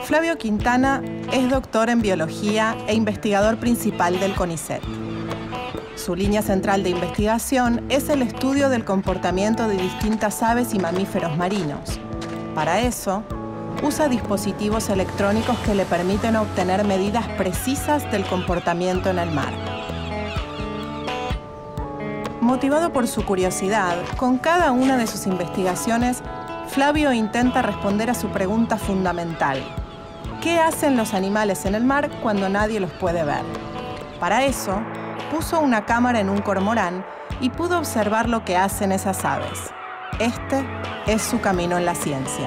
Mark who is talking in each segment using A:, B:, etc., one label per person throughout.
A: Flavio Quintana es doctor en biología e investigador principal del CONICET. Su línea central de investigación es el estudio del comportamiento de distintas aves y mamíferos marinos. Para eso, usa dispositivos electrónicos que le permiten obtener medidas precisas del comportamiento en el mar. Motivado por su curiosidad, con cada una de sus investigaciones, Flavio intenta responder a su pregunta fundamental: ¿qué hacen los animales en el mar cuando nadie los puede ver? Para eso, puso una cámara en un cormorán y pudo observar lo que hacen esas aves. Este es su camino en la ciencia.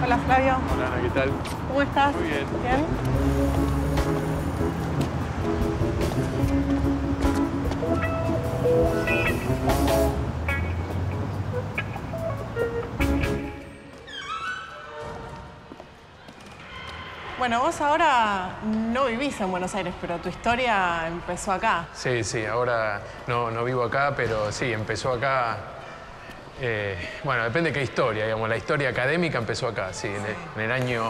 B: Hola, Flavio.
C: Hola, Ana, ¿qué tal?
B: ¿Cómo estás?
C: Muy bien.
B: ¿Bien? Bueno, vos ahora no vivís en Buenos Aires, pero tu historia empezó acá.
C: Sí, sí, ahora no vivo acá, pero sí, empezó acá. Bueno, depende de qué historia, digamos. La historia académica empezó acá, sí, en el año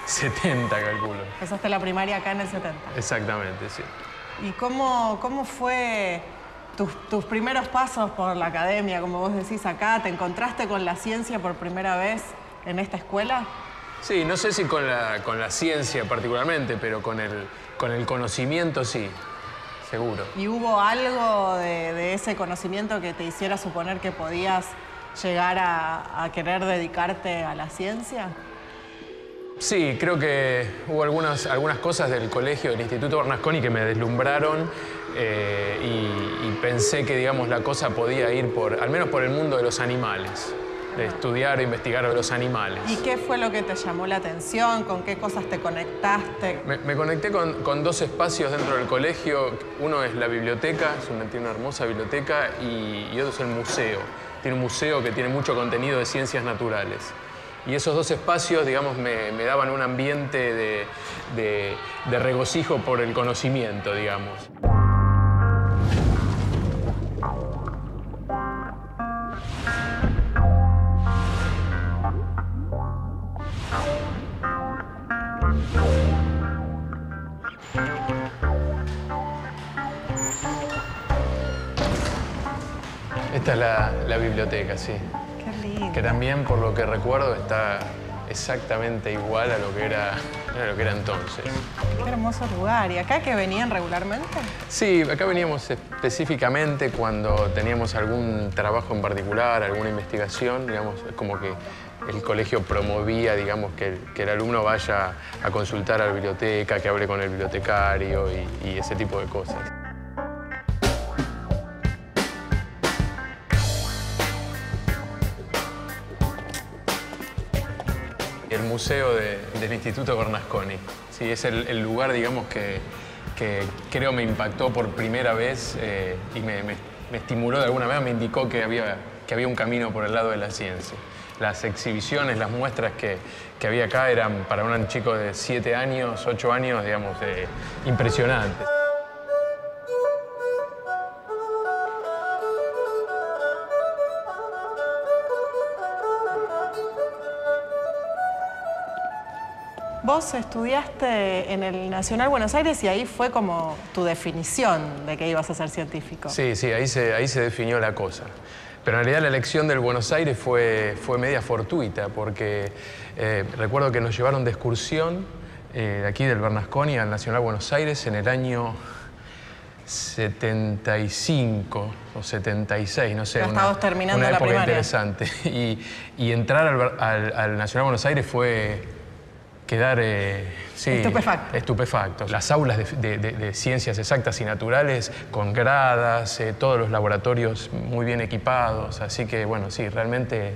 C: 70, calculo.
B: Empezaste la primaria acá en el 70.
C: Exactamente, sí.
B: ¿Y cómo fue tus primeros pasos por la academia, como vos decís acá? ¿Te encontraste con la ciencia por primera vez en esta escuela?
C: Sí, no sé si con la ciencia particularmente, pero con el conocimiento sí, seguro.
B: ¿Y hubo algo de ese conocimiento que te hiciera suponer que podías llegar a querer dedicarte a la ciencia?
C: Sí, creo que hubo algunas cosas del colegio, del Instituto Bernasconi, que me deslumbraron y pensé que, digamos, la cosa podía ir al menos por el mundo de los animales, de estudiar e investigar a los animales.
B: ¿Y qué fue lo que te llamó la atención? ¿Con qué cosas te conectaste?
C: Me conecté con dos espacios dentro del colegio. Uno es la biblioteca, tiene una hermosa biblioteca, y otro es el museo. Tiene un museo que tiene mucho contenido de ciencias naturales. Y esos dos espacios, digamos, me daban un ambiente de regocijo por el conocimiento, digamos. Esta es la biblioteca, sí.
B: Qué lindo.
C: Que también, por lo que recuerdo, está exactamente igual a lo que era entonces.
B: Qué hermoso lugar. ¿Y acá que venían regularmente?
C: Sí, acá veníamos específicamente cuando teníamos algún trabajo en particular, alguna investigación, digamos, es como que el colegio promovía, digamos, que el alumno vaya a consultar a la biblioteca, que hable con el bibliotecario y ese tipo de cosas. El museo del Instituto Bernasconi. Sí, es el lugar, digamos, que creo me impactó por primera vez y me estimuló de alguna manera, me indicó que había un camino por el lado de la ciencia. Las exhibiciones, las muestras que había acá eran para un chico de 7 años, 8 años, digamos, impresionantes.
B: Vos estudiaste en el Nacional Buenos Aires y ahí fue como tu definición de que ibas a ser científico.
C: Sí, sí, ahí se definió la cosa. Pero en realidad la elección del Buenos Aires fue media fortuita, porque recuerdo que nos llevaron de excursión de aquí del Bernasconi al Nacional Buenos Aires en el año 75 o 76, no sé.
B: Estábamos terminando
C: una
B: la
C: época
B: primaria.
C: interesante. Y entrar al Nacional Buenos Aires fue quedar estupefacto. Las aulas de ciencias exactas y naturales con gradas, todos los laboratorios muy bien equipados. Así que, bueno, sí, realmente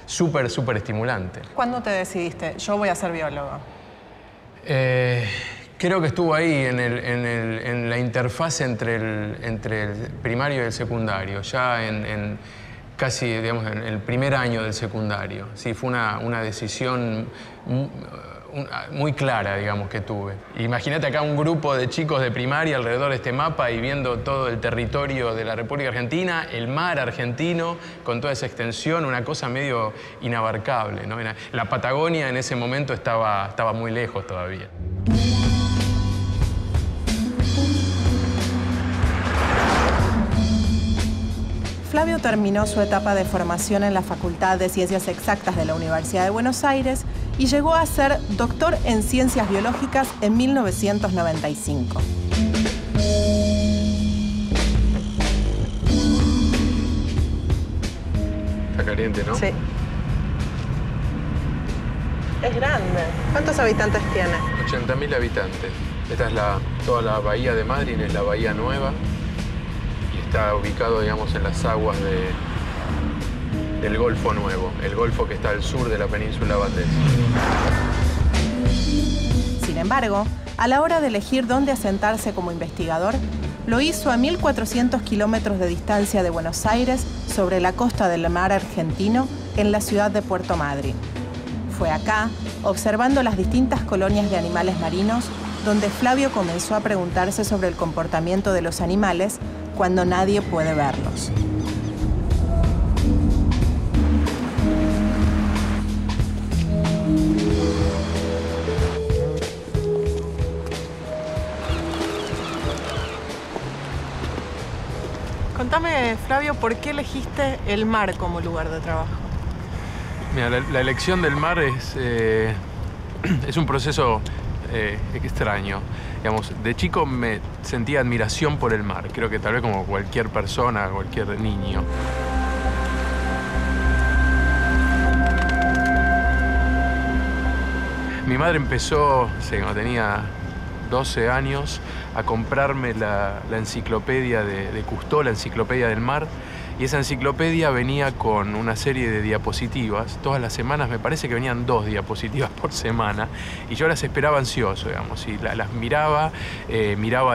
C: súper estimulante.
B: ¿Cuándo te decidiste? Yo voy a ser biólogo.
C: Creo que estuvo ahí en la interfaz entre el primario y el secundario, ya casi, digamos, en el primer año del secundario. Sí, fue una decisión muy clara, digamos, que tuve. Imagínate acá un grupo de chicos de primaria alrededor de este mapa y viendo todo el territorio de la República Argentina, el mar argentino, con toda esa extensión, una cosa medio inabarcable, ¿no? La Patagonia en ese momento estaba muy lejos todavía.
A: Flavio terminó su etapa de formación en la Facultad de Ciencias Exactas de la Universidad de Buenos Aires y llegó a ser doctor en Ciencias Biológicas en 1995.
C: Está caliente, ¿no?
B: Sí. Es grande. ¿Cuántos habitantes tiene?
C: 80.000 habitantes. Esta es toda la bahía de Madryn, es la bahía nueva. Está ubicado, digamos, en las aguas del Golfo Nuevo, el golfo que está al sur de la península Valdés.
A: Sin embargo, a la hora de elegir dónde asentarse como investigador, lo hizo a 1.400 kilómetros de distancia de Buenos Aires, sobre la costa del mar argentino, en la ciudad de Puerto Madryn. Fue acá, observando las distintas colonias de animales marinos, donde Flavio comenzó a preguntarse sobre el comportamiento de los animales cuando nadie puede verlos.
B: Contame, Flavio, ¿por qué elegiste el mar como lugar de trabajo?
C: Mira, la elección del mar es un proceso extraño. Digamos, de chico me sentía admiración por el mar. Creo que tal vez como cualquier persona, cualquier niño. Mi madre empezó, cuando tenía 12 años, a comprarme la enciclopedia de Cousteau, la enciclopedia del mar. Y esa enciclopedia venía con una serie de diapositivas. Todas las semanas me parece que venían 2 diapositivas por semana. Y yo las esperaba ansioso, digamos. Y las miraba,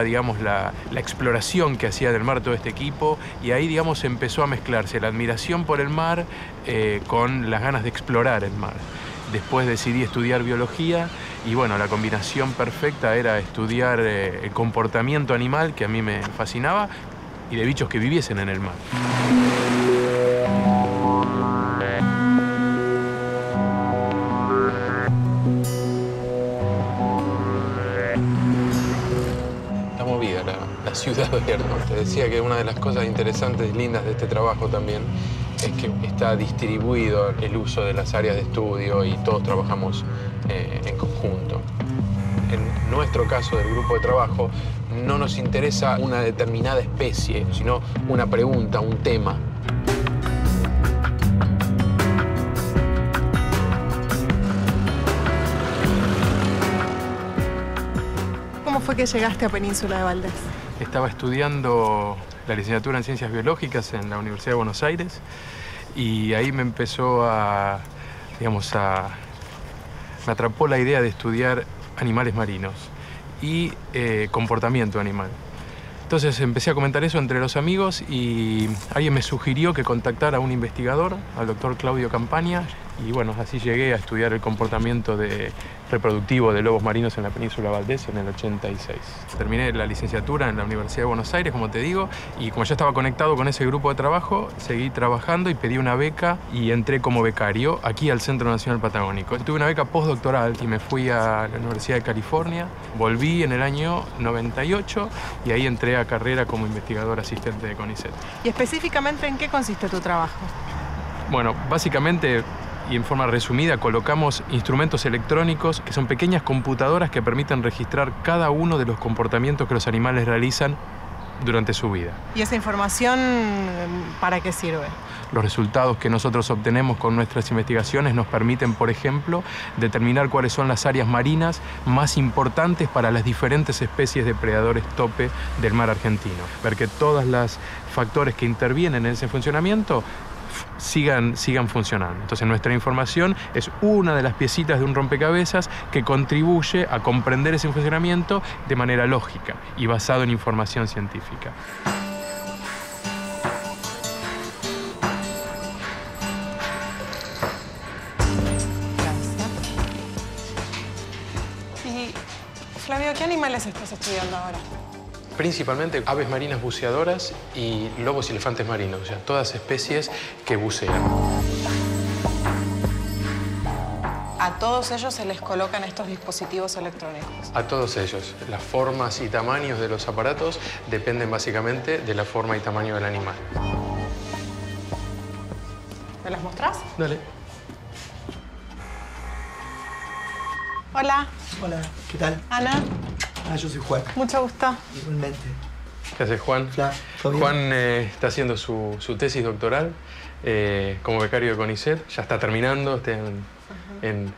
C: digamos, la exploración que hacía del mar todo este equipo. Y ahí, digamos, empezó a mezclarse la admiración por el mar con las ganas de explorar el mar. Después decidí estudiar biología y, bueno, la combinación perfecta era estudiar el comportamiento animal, que a mí me fascinaba, y de bichos que viviesen en el mar. Está movida la ciudad de Olerno. Te decía que una de las cosas interesantes y lindas de este trabajo también es que está distribuido el uso de las áreas de estudio y todos trabajamos en conjunto. En nuestro caso del grupo de trabajo, no nos interesa una determinada especie, sino una pregunta, un tema.
B: ¿Cómo fue que llegaste a Península de Valdés?
C: Estaba estudiando la licenciatura en Ciencias Biológicas en la Universidad de Buenos Aires y ahí me empezó me atrapó la idea de estudiar animales marinos y comportamiento animal. Entonces empecé a comentar eso entre los amigos y alguien me sugirió que contactara a un investigador, al doctor Claudio Campaña, Y bueno, así llegué a estudiar el comportamiento reproductivo de lobos marinos en la península Valdés en el 86. Terminé la licenciatura en la Universidad de Buenos Aires, como te digo, y como ya estaba conectado con ese grupo de trabajo, seguí trabajando y pedí una beca y entré como becario aquí al Centro Nacional Patagónico. Tuve una beca postdoctoral y me fui a la Universidad de California. Volví en el año 98 y ahí entré a carrera como investigador asistente de CONICET.
B: ¿Y específicamente en qué consiste tu trabajo?
C: Bueno, básicamente y en forma resumida colocamos instrumentos electrónicos que son pequeñas computadoras que permiten registrar cada uno de los comportamientos que los animales realizan durante su vida.
B: ¿Y esa información para qué sirve?
C: Los resultados que nosotros obtenemos con nuestras investigaciones nos permiten, por ejemplo, determinar cuáles son las áreas marinas más importantes para las diferentes especies de predadores tope del mar argentino. Ver que todos los factores que intervienen en ese funcionamiento sigan funcionando. Entonces nuestra información es una de las piecitas de un rompecabezas que contribuye a comprender ese funcionamiento de manera lógica y basado en información científica.
B: Y, Flavio, ¿qué animales estás estudiando ahora?
C: Principalmente aves marinas buceadoras y lobos y elefantes marinos, o sea, todas especies que bucean.
B: A todos ellos se les colocan estos dispositivos electrónicos.
C: A todos ellos. Las formas y tamaños de los aparatos dependen básicamente de la forma y tamaño del animal.
B: ¿Me las mostrás?
C: Dale.
B: Hola.
D: Hola, ¿qué tal?
B: Ana.
D: Yo soy Juan.
B: Mucho gusto.
D: Igualmente.
C: ¿Qué haces, Juan?
D: Hola, ¿todo bien?
C: Juan está haciendo su tesis doctoral como becario de CONICET. Ya está terminando, está en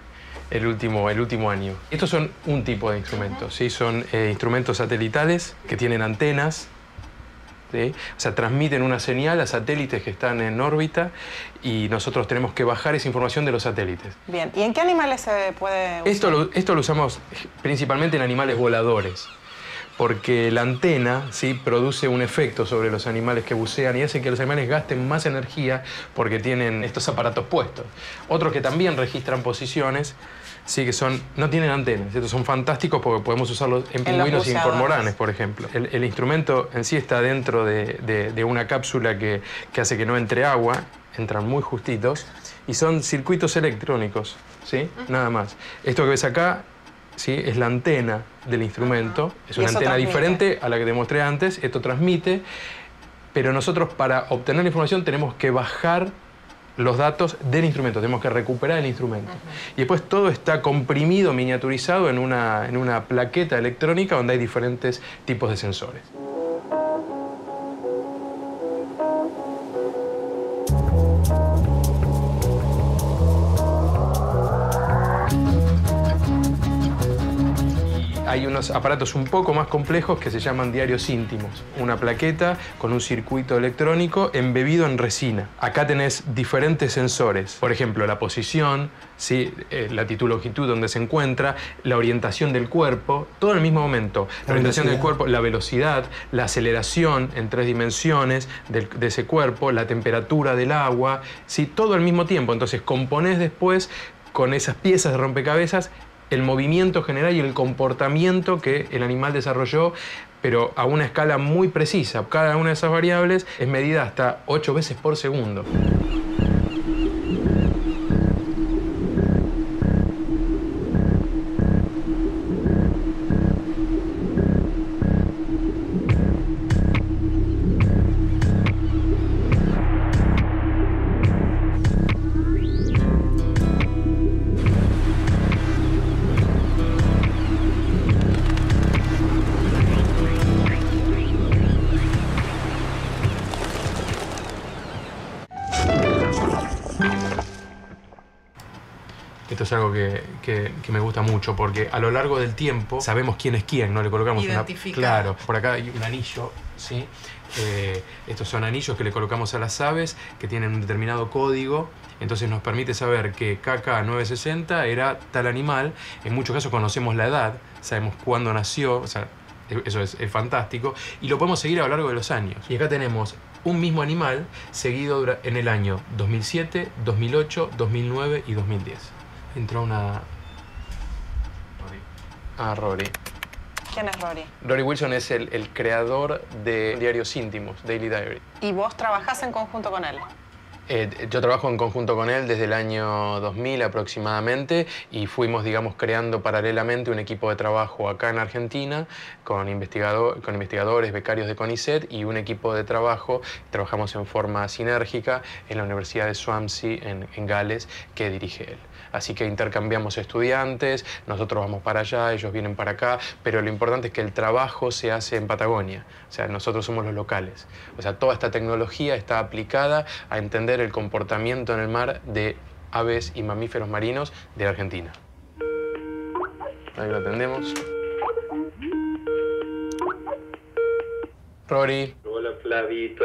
C: el último año. Estos son un tipo de instrumentos, ¿sí? Son instrumentos satelitales que tienen antenas, ¿sí? O sea, transmiten una señal a satélites que están en órbita y nosotros tenemos que bajar esa información de los satélites.
B: Bien. ¿Y en qué animales se puede usar?
C: Esto lo usamos principalmente en animales voladores, porque la antena, ¿sí?, produce un efecto sobre los animales que bucean y hace que los animales gasten más energía porque tienen estos aparatos puestos. Otros que también registran posiciones, sí, que no tienen antenas. Estos son fantásticos porque podemos usarlos en pingüinos y en cormoranes, por ejemplo. El instrumento en sí está dentro de una cápsula que hace que no entre agua, entran muy justitos, y son circuitos electrónicos, ¿sí? Nada más. Esto que ves acá, ¿sí?, es la antena del instrumento. Es una antena diferente a la que te mostré antes. Esto transmite, pero nosotros para obtener la información tenemos que bajar los datos del instrumento, tenemos que recuperar el instrumento. Y después todo está comprimido, miniaturizado en una plaqueta electrónica donde hay diferentes tipos de sensores. Hay unos aparatos un poco más complejos que se llaman diarios íntimos. Una plaqueta con un circuito electrónico embebido en resina. Acá tenés diferentes sensores. Por ejemplo, la posición, ¿sí?, latitud, longitud, donde se encuentra, la orientación del cuerpo, todo en el mismo momento. La orientación del cuerpo, la velocidad, la aceleración en 3 dimensiones de ese cuerpo, la temperatura del agua, ¿sí?, todo al mismo tiempo. Entonces componés después con esas piezas de rompecabezas el movimiento general y el comportamiento que el animal desarrolló, pero a una escala muy precisa. Cada una de esas variables es medida hasta 8 veces por segundo. Esto es algo que me gusta mucho porque a lo largo del tiempo sabemos quién es quién, ¿no? Le colocamos claro, por acá hay un anillo, ¿sí? Estos son anillos que le colocamos a las aves que tienen un determinado código, entonces nos permite saber que KK960 era tal animal. En muchos casos conocemos la edad, sabemos cuándo nació, o sea, eso es fantástico, y lo podemos seguir a lo largo de los años. Y acá tenemos un mismo animal seguido en el año 2007, 2008, 2009 y 2010. Entró una... Rory.
B: ¿Quién es Rory?
C: Rory Wilson es el creador de diarios íntimos, Daily Diary.
B: ¿Y vos trabajás en conjunto con él?
C: Yo trabajo en conjunto con él desde el año 2000 aproximadamente y fuimos, digamos, creando paralelamente un equipo de trabajo acá en Argentina con investigadores, becarios de CONICET y un equipo de trabajo, trabajamos en forma sinérgica en la Universidad de Swansea en Gales, que dirige él. Así que intercambiamos estudiantes, nosotros vamos para allá, ellos vienen para acá, pero lo importante es que el trabajo se hace en Patagonia, o sea, nosotros somos los locales. O sea, toda esta tecnología está aplicada a entender el comportamiento en el mar de aves y mamíferos marinos de Argentina. Ahí lo atendemos. Rory.
E: Hola, Flavito.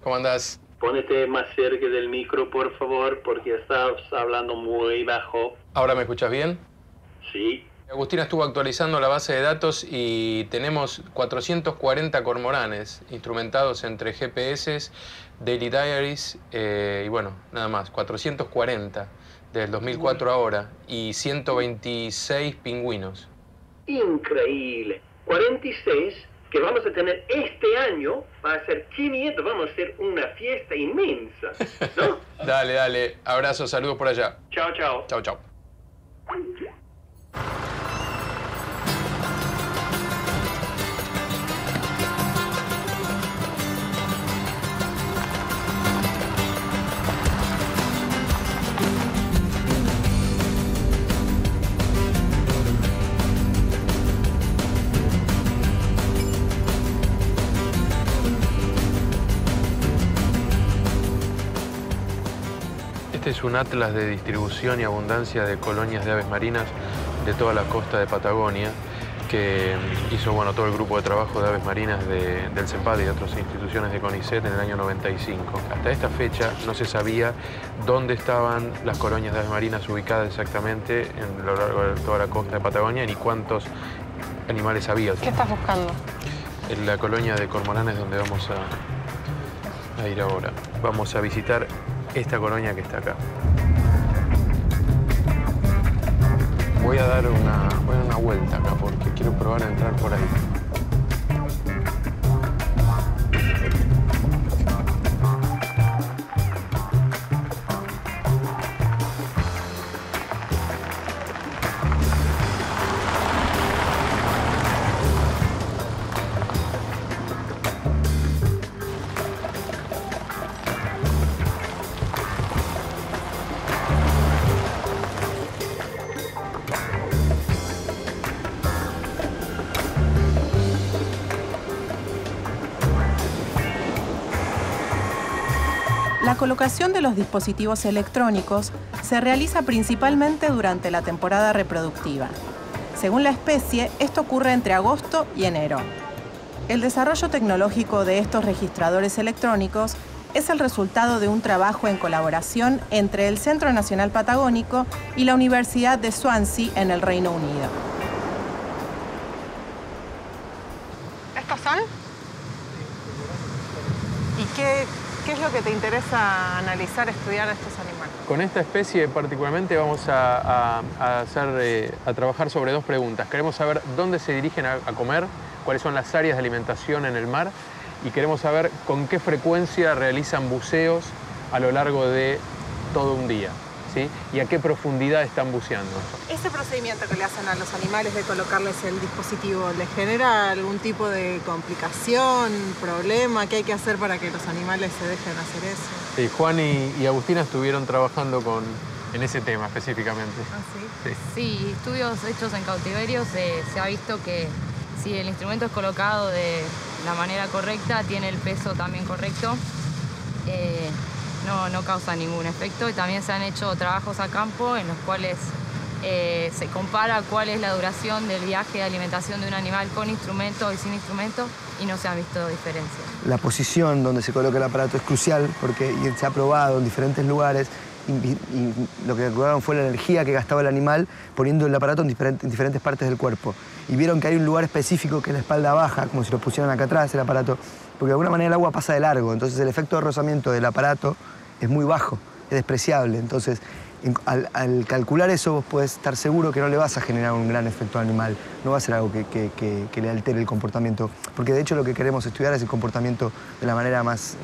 C: ¿Cómo andás?
E: Pónete más cerca del micro, por favor, porque estás hablando muy bajo.
C: ¿Ahora me escuchas bien?
E: Sí.
C: Agustina estuvo actualizando la base de datos y tenemos 440 cormoranes instrumentados entre GPS, Daily Diaries y bueno, nada más, 440 desde el 2004 ahora y 126 pingüinos.
E: Increíble. 46 que vamos a tener este año, va a ser 500, vamos a hacer una fiesta inmensa, ¿no?
C: Dale, dale. Abrazos, saludos por allá.
E: Chao, chao.
C: Chao, chao. Este es un atlas de distribución y abundancia de colonias de aves marinas de toda la costa de Patagonia que hizo todo el grupo de trabajo de aves marinas del CEPAD y de otras instituciones de CONICET en el año 95. Hasta esta fecha no se sabía dónde estaban las colonias de aves marinas ubicadas exactamente a lo largo de toda la costa de Patagonia ni cuántos animales había.
B: ¿Qué estás buscando?
C: En la colonia de cormoranes donde vamos a ir ahora. Vamos a visitar esta colonia que está acá. Voy a dar una vuelta acá porque quiero probar a entrar por ahí.
A: La colocación de los dispositivos electrónicos se realiza principalmente durante la temporada reproductiva. Según la especie, esto ocurre entre agosto y enero. El desarrollo tecnológico de estos registradores electrónicos es el resultado de un trabajo en colaboración entre el Centro Nacional Patagónico y la Universidad de Swansea en el Reino Unido.
B: ¿Estos son? ¿Y qué es lo que te interesa analizar, estudiar de estos animales?
C: Con esta especie particularmente vamos a trabajar sobre dos preguntas. Queremos saber dónde se dirigen a comer, cuáles son las áreas de alimentación en el mar y queremos saber con qué frecuencia realizan buceos a lo largo de todo un día, ¿sí? Y a qué profundidad están buceando.
B: ¿Ese procedimiento que le hacen a los animales de colocarles el dispositivo, les genera algún tipo de complicación, problema? ¿Qué hay que hacer para que los animales se dejen hacer eso?
C: Sí, Juan y Agustina estuvieron trabajando en ese tema específicamente.
B: ¿Ah, sí?
C: Sí.
F: Sí, estudios hechos en cautiverio se ha visto que si el instrumento es colocado de la manera correcta, tiene el peso también correcto, no causa ningún efecto. Y también se han hecho trabajos a campo en los cuales se compara cuál es la duración del viaje de alimentación de un animal con instrumento y sin instrumento y no se han visto diferencias.
D: La posición donde se coloca el aparato es crucial porque se ha probado en diferentes lugares y lo que calcularon fue la energía que gastaba el animal poniendo el aparato en diferentes partes del cuerpo. Y vieron que hay un lugar específico que es la espalda baja, como si lo pusieran acá atrás el aparato, porque de alguna manera el agua pasa de largo, entonces el efecto de rozamiento del aparato es muy bajo, es despreciable. Entonces, al calcular eso, vos podés estar seguro que no le vas a generar un gran efecto al animal, no va a ser algo que le altere el comportamiento, porque de hecho lo que queremos estudiar es el comportamiento de la manera más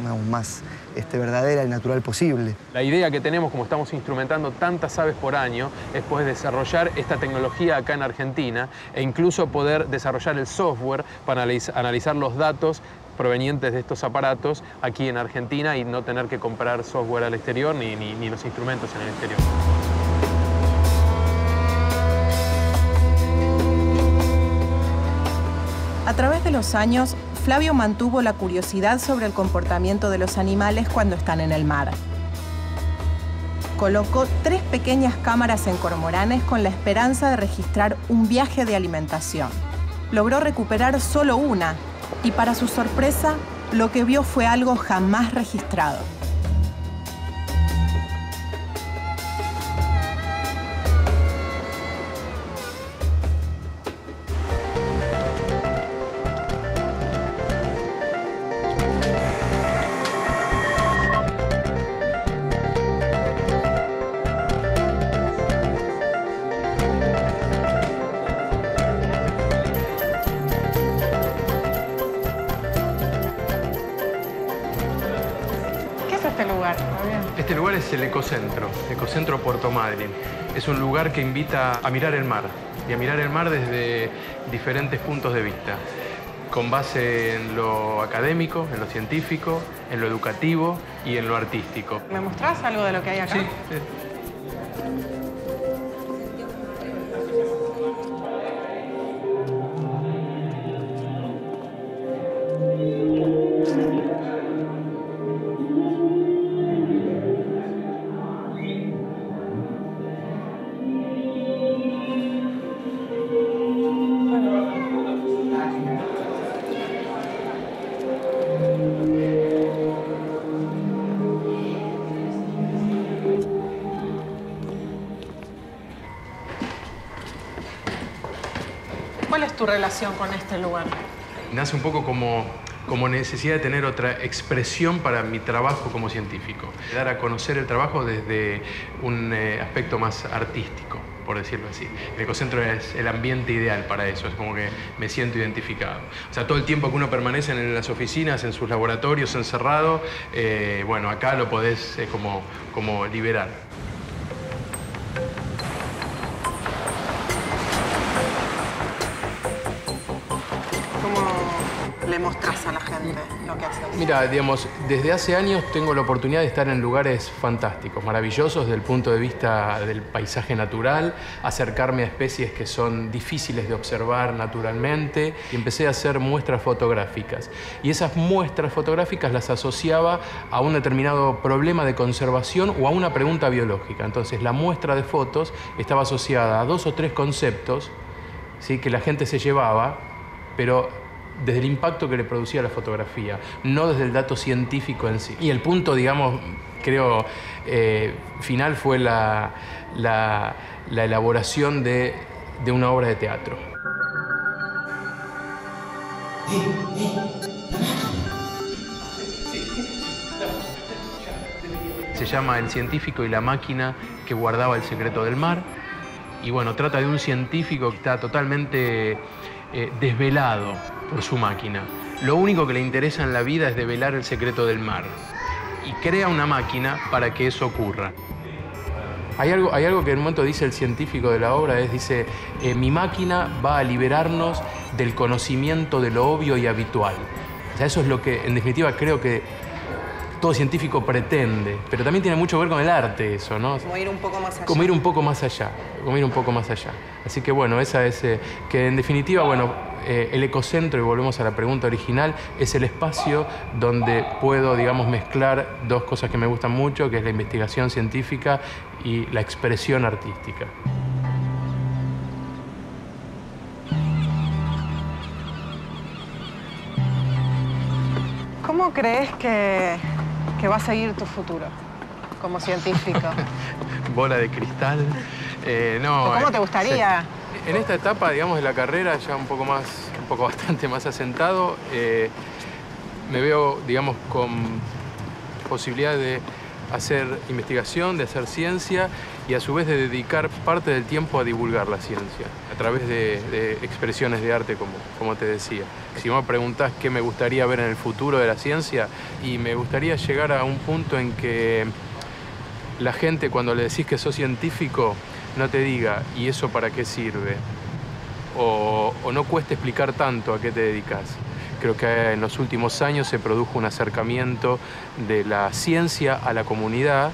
D: verdadera y natural posible.
C: La idea que tenemos, como estamos instrumentando tantas aves por año, es poder desarrollar esta tecnología acá en Argentina e incluso poder desarrollar el software para analizar los datos provenientes de estos aparatos aquí en Argentina y no tener que comprar software al exterior ni los instrumentos en el exterior.
A: A través de los años, Flavio mantuvo la curiosidad sobre el comportamiento de los animales cuando están en el mar. Colocó 3 pequeñas cámaras en cormoranes con la esperanza de registrar un viaje de alimentación. Logró recuperar solo una, y para su sorpresa, lo que vio fue algo jamás registrado.
C: Este lugar es el Ecocentro Puerto Madryn. Es un lugar que invita a mirar el mar, y a mirar el mar desde diferentes puntos de vista, con base en lo académico, en lo científico, en lo educativo y en lo artístico.
B: ¿Me mostrás algo de lo que hay acá?
C: Sí.
B: ¿Cuál es tu relación con este lugar?
C: Nace un poco como necesidad de tener otra expresión para mi trabajo como científico. Dar a conocer el trabajo desde un aspecto más artístico, por decirlo así. El Ecocentro es el ambiente ideal para eso, es como que me siento identificado. O sea, todo el tiempo que uno permanece en las oficinas, en sus laboratorios, encerrado, bueno, acá lo podés como liberar.
B: ¿Le mostrás a la gente lo que haces?
C: Mira, digamos, desde hace años tengo la oportunidad de estar en lugares fantásticos, maravillosos desde el punto de vista del paisaje natural, acercarme a especies que son difíciles de observar naturalmente, y empecé a hacer muestras fotográficas. Y esas muestras fotográficas las asociaba a un determinado problema de conservación o a una pregunta biológica. Entonces, la muestra de fotos estaba asociada a 2 o 3 conceptos, ¿sí?, que la gente se llevaba, pero desde el impacto que le producía la fotografía, no desde el dato científico en sí. Y el punto, digamos, creo, final fue la elaboración de una obra de teatro. Se llama El científico y la máquina que guardaba el secreto del mar. Y bueno, trata de un científico que está totalmente desvelado por su máquina. Lo único que le interesa en la vida es develar el secreto del mar. Y crea una máquina para que eso ocurra. Hay algo que en un momento dice el científico de la obra, dice, mi máquina va a liberarnos del conocimiento de lo obvio y habitual. O sea, eso es lo que, en definitiva, creo que todo científico pretende, pero también tiene mucho que ver con el arte eso, ¿no?
B: Como ir un poco más allá.
C: Como ir un poco más allá, como ir un poco más allá. Así que bueno, esa es, que en definitiva, bueno, el Ecocentro, y volvemos a la pregunta original, es el espacio donde puedo, digamos, mezclar 2 cosas que me gustan mucho, que es la investigación científica y la expresión artística.
B: ¿Cómo crees que va a seguir tu futuro? como científico?
C: Bola de cristal. No,
B: ¿Cómo te gustaría?
C: Sí. En esta etapa, digamos, de la carrera, ya un poco bastante más asentado, me veo, digamos, con posibilidad de hacer investigación, de hacer ciencia y a su vez de dedicar parte del tiempo a divulgar la ciencia a través de expresiones de arte, como te decía. Si me preguntás qué me gustaría ver en el futuro de la ciencia, y me gustaría llegar a un punto en que la gente, cuando le decís que sos científico, no te diga ¿y eso para qué sirve? O no cueste explicar tanto a qué te dedicas. Creo que en los últimos años se produjo un acercamiento de la ciencia a la comunidad,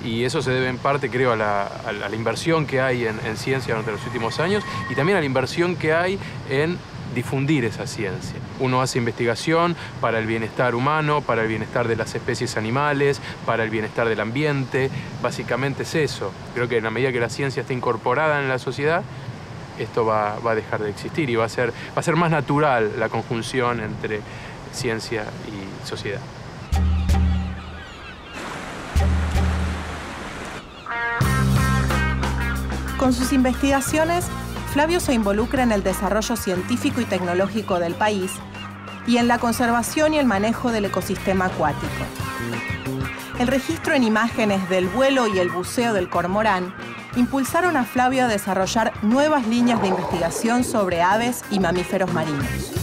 C: y eso se debe en parte, creo, a la inversión que hay en ciencia durante los últimos años, y también a la inversión que hay en difundir esa ciencia. Uno hace investigación para el bienestar humano, para el bienestar de las especies animales, para el bienestar del ambiente. Básicamente es eso. Creo que en la medida que la ciencia esté incorporada en la sociedad, esto va a dejar de existir y va a ser más natural la conjunción entre ciencia y sociedad.
A: Con sus investigaciones, Flavio se involucra en el desarrollo científico y tecnológico del país y en la conservación y el manejo del ecosistema acuático. El registro en imágenes del vuelo y el buceo del cormorán impulsaron a Flavio a desarrollar nuevas líneas de investigación sobre aves y mamíferos marinos.